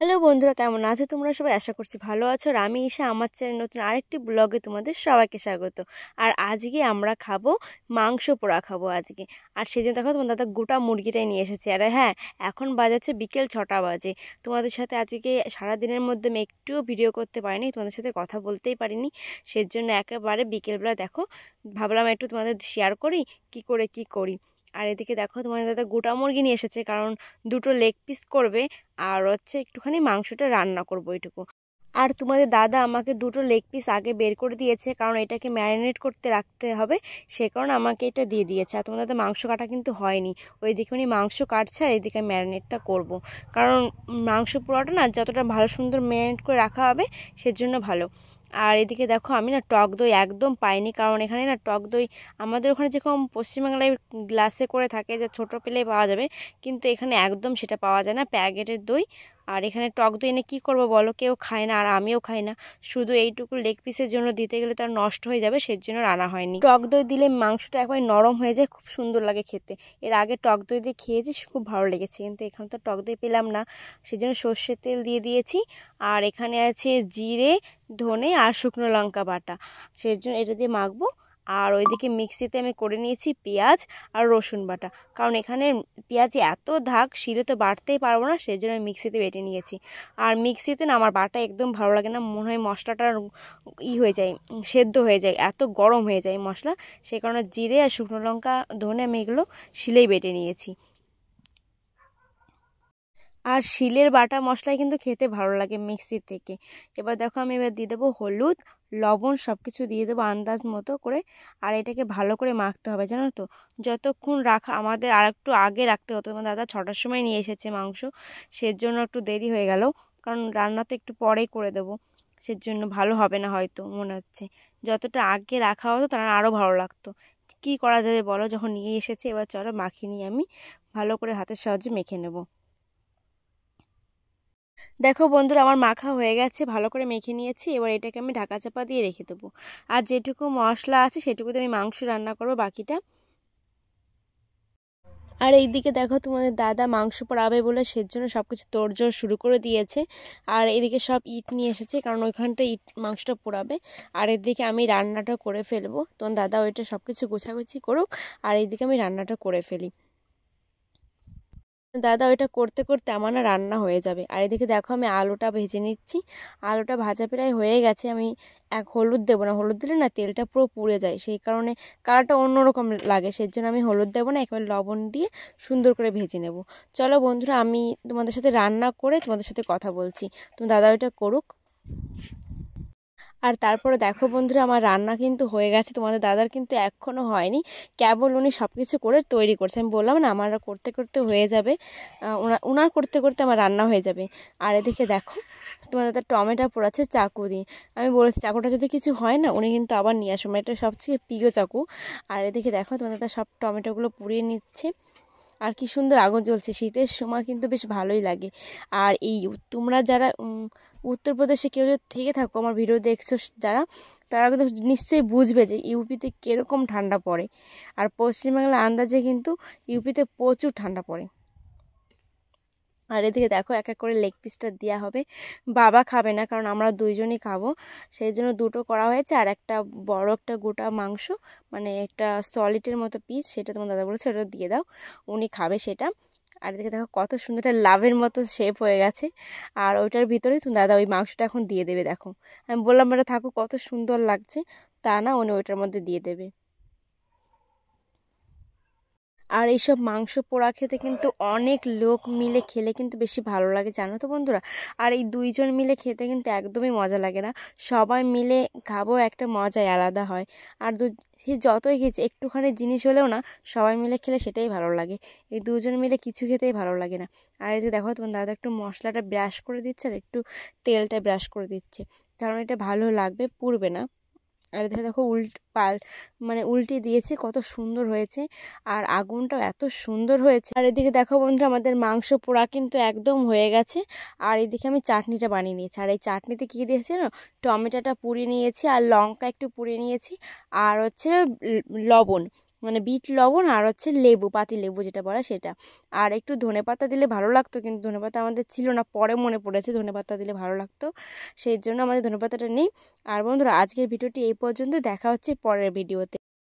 Hello বন্ধুরা, কেমন আছো তোমরা সবাই? আশা করছি ভালো আছো। আর আমি ঈশা, আমার চ্যানেল নতুন আরেকটি ব্লগে তোমাদের সবাইকে স্বাগত। আর আজকে আমরা খাবো মাংস পোড়া খাবো আজকে। আর সেই জন্য দেখো তোমার দাদা গোটা মুরগিটাই নিয়ে এসেছে। আর হ্যাঁ, এখন বাজাচ্ছে বিকেল 6টা বাজে। তোমাদের সাথে আজকে সারাদিনের মধ্যে আমি একটুও ভিডিও করতে পারিনি, তোমাদের সাথে কথা বলতেই পারিনি। সেজন্য একেবারে বিকেলবেলা দেখো ভাবলাম একটু তোমাদের শেয়ার করি কি করে কি করি। আর এদিকে দেখো তোমার দাদা গোটা মুরগি নিয়ে এসেছে, কারণ দুটো লেগ পিস করবে আর হচ্ছে একটুখানি মাংসটা রান্না করবো এটুকু। আর তোমাদের দাদা আমাকে দুটো লেগ পিস আগে বের করে দিয়েছে, কারণ এটাকে ম্যারিনেট করতে রাখতে হবে, সে কারণে আমাকে এটা দিয়ে দিয়েছে। আর তোমাদের দাদা মাংস কাটা কিন্তু হয়নি, ওইদিকে উনি মাংস কাটছে আর এইদিকে ম্যারিনেটটা করব। কারণ মাংস পোড়াটা না যতটা ভালো সুন্দর ম্যারিনেট করে রাখা হবে সেজন্য ভালো। আর এদিকে দেখো আমি না টক দই একদম পাইনি, কারণ এখানে না টক দই আমাদের ওখানে যেরকম পশ্চিমবাংলায় গ্লাসে করে থাকে যে ছোটো পেলেই পাওয়া যাবে, কিন্তু এখানে একদম সেটা পাওয়া যায় না, প্যাকেটের দই। আর এখানে টক দই এনে কী করবো বলো, কেউ খায় না আর আমিও খাই না। শুধু এইটুকু লেগ পিসের জন্য দিতে গেলে তো আর নষ্ট হয়ে যাবে, সেজন্য আনা হয়নি। টক দই দিলে মাংসটা একবার নরম হয়ে যায়, খুব সুন্দর লাগে খেতে। এর আগে টক দই দিয়ে খেয়েছি, খুব ভালো লেগেছে, কিন্তু এখানে তো টক দই পেলাম না, সেজন্য সর্ষের তেল দিয়ে দিয়েছি। আর এখানে আছে জিরে, ধনে আর শুকনো লঙ্কা বাটা, সেজন্য এটা দিয়ে মাখবো। আর ওইদিকে মিক্সিতে আমি করে নিয়েছি পেঁয়াজ আর রসুন বাটা, কারণ এখানে পেঁয়াজে এত ধাক শিলে তো বাটতেই পারবো না, সেই জন্য আমি মিক্সিতে বেটে নিয়েছি। আর মিক্সিতে না আমার বাটা একদম ভালো লাগে না, মনে হয় মশলাটা হয়ে যায়, সেদ্ধ হয়ে যায়, এত গরম হয়ে যায় মশলা। সেই কারণে জিরে আর শুকনো লঙ্কা ধনে আমি এগুলো শিলেই বেটে নিয়েছি। আর শিলের বাটা মশলাই কিন্তু খেতে ভালো লাগে মিক্সির থেকে। এবার দিয়ে দেবো হলুদ, লবণ, সব কিছু দিয়ে দেবো আন্দাজ মতো করে। আর এটাকে ভালো করে মাখতে হবে, জানো তো। যতক্ষণ রাখা আমাদের আর একটু আগে রাখতে হতো, আমার দাদা 6টার সময় নিয়ে এসেছে মাংস, সেজন্য একটু দেরি হয়ে গেল, কারণ রান্না তো একটু পরেই করে দেবো, সেজন্য ভালো হবে না হয়তো মনে হচ্ছে। যতটা আগে রাখা হতো তার আরও ভালো লাগতো। কি করা যাবে বলো, যখন নিয়ে এসেছে এবার চলো মাখিয়ে নিয়ে আমি ভালো করে হাতের সাহায্যে মেখে নেব। দেখো বন্ধুরা, আমার মাখা হয়ে গেছে, ভালো করে মেখে নিয়েছি। এবার এটাকে আমি ঢাকা চাপা দিয়ে রেখে দেবো। আর যেটুকু মশলা আছে সেটুকুতে আমি মাংস রান্না করবো বাকিটা। আর এইদিকে দেখো তোমাদের দাদা মাংস পোড়াবে বলে সেজন্য সব কিছু তোড়জোড় শুরু করে দিয়েছে। আর এদিকে সব ইট নিয়ে এসেছে, কারণ ওইখানটা ইট মাংসটা পোড়াবে। আর এদিকে আমি রান্নাটা করে ফেলবো, তোমার দাদা ওইটা সব কিছু গোছাগুছি করুক, আর এইদিকে আমি রান্নাটা করে ফেলি। দাদা ওইটা করতে করতে আমার না রান্না হয়ে যাবে। আর এদিকে দেখো আমি আলুটা ভেজে নিচ্ছি। আলুটা ভাজা প্রায় হয়ে গেছে। আমি হলুদ দেবো না, হলুদ দিলে না তেলটা পুরো পুড়ে যায়, সেই কারণে কালারটা অন্যরকম লাগে, সেই জন্য আমি হলুদ দেবো না, একেবারে লবণ দিয়ে সুন্দর করে ভেজে নেব। চলো বন্ধুরা, আমি তোমাদের সাথে রান্না করে তোমাদের সাথে কথা বলছি, তোমার দাদা ওইটা করুক। আর তারপরে দেখো বন্ধুরা, আমার রান্না কিন্তু হয়ে গেছে, তোমাদের দাদার কিন্তু এখনও হয়নি, কেবল উনি সব কিছু করে তৈরি করছে। আমি বললাম না আমার করতে করতে হয়ে যাবে, ওনার করতে করতে আমার রান্না হয়ে যাবে। আর এদিকে দেখো তোমার দাদা টমেটো পোড়াচ্ছে চাকু দিয়ে। আমি বলেছি চাকুটা যদি কিছু হয় না উনি কিন্তু আবার নিয়ে আসবেন, এটা সবচেয়ে প্রিয় চাকু। আর এদিকে দেখো তোমার দাদা সব টমেটোগুলো পুড়িয়ে নিচ্ছে। আর কি সুন্দর আগুন জ্বলছে, শীতের সময় কিন্তু বেশ ভালোই লাগে। আর এই তোমরা যারা উত্তরপ্রদেশে কেউ যদি থেকে থাকো, আমার ভিডিও দেখছো যারা, তারা কিন্তু নিশ্চয়ই বুঝবে যে ইউপিতে কীরকম ঠান্ডা পড়ে। আর পশ্চিমবাংলার আন্দাজে কিন্তু ইউপিতে প্রচুর ঠান্ডা পড়ে। আর এদিকে দেখো এক এক করে লেগ পিসটা দেওয়া হবে। বাবা খাবে না, কারণ আমরা দুইজনই খাবো, সেই জন্য দুটো করা হয়েছে। আর একটা বড় একটা গোটা মাংস, মানে একটা সলিডের মতো পিস, সেটা তোমার দাদা বলেছে ওটা দিয়ে দাও, উনি খাবে সেটা। আর এদিকে দেখো কত সুন্দর একটা লাভের মতো শেপ হয়ে গেছে। আর ওইটার ভিতরে তুমি দাদা ওই মাংসটা এখন দিয়ে দেবে। দেখো আমি বললাম এটা থাকো, কত সুন্দর লাগছে, তা না উনি ওইটার মধ্যে দিয়ে দেবে। আর এইসব মাংস পোড়া খেতে কিন্তু অনেক লোক মিলে খেলে কিন্তু বেশি ভালো লাগে, জানো তো বন্ধুরা। আর এই দুইজন মিলে খেতে কিন্তু একদমই মজা লাগে না, সবাই মিলে খাবো একটা মজাই আলাদা হয়। আর সে যতই খেয়েছে একটুখানি জিনিস হলেও না সবাই মিলে খেলে সেটাই ভালো লাগে, এই দুজন মিলে কিছু খেতেই ভালো লাগে না। আর এই যে দেখো তোমার দাদা একটু মশলাটা ব্রাশ করে দিচ্ছে আর একটু তেলটা ব্রাশ করে দিচ্ছে, কারণ এটা ভালো লাগবে, পুড়বে না। আর এদিকে দেখো মানে উল্টে দিয়েছে, কত সুন্দর হয়েছে। আর আগুনটাও এত সুন্দর হয়েছে। আর এদিকে দেখো বন্ধুরা, আমাদের মাংস পোড়া কিন্তু একদম হয়ে গেছে। আর এদিকে আমি চাটনিটা বানিয়ে নিয়েছি। আর এই চাটনিতে কী দিয়েছি না, টমেটোটা পুড়িয়ে নিয়েছি আর লঙ্কা একটু পুড়িয়ে নিয়েছি, আর হচ্ছে লবণ, মানে বিট লবণ আর হচ্ছে লেবু, পাতি লেবু যেটা বলে সেটা। আর একটু ধনেপাতা দিলে ভালো লাগতো, কিন্তু ধনেপাতা আমাদের ছিল না, পরে মনে পড়েছে ধনেপাতা দিলে ভালো লাগতো, সেই জন্য আমাদের ধনেপাতাটা নেই। আর বন্ধুরা, আজকের ভিডিওটি এই পর্যন্ত, দেখা হচ্ছে পরের ভিডিওতে।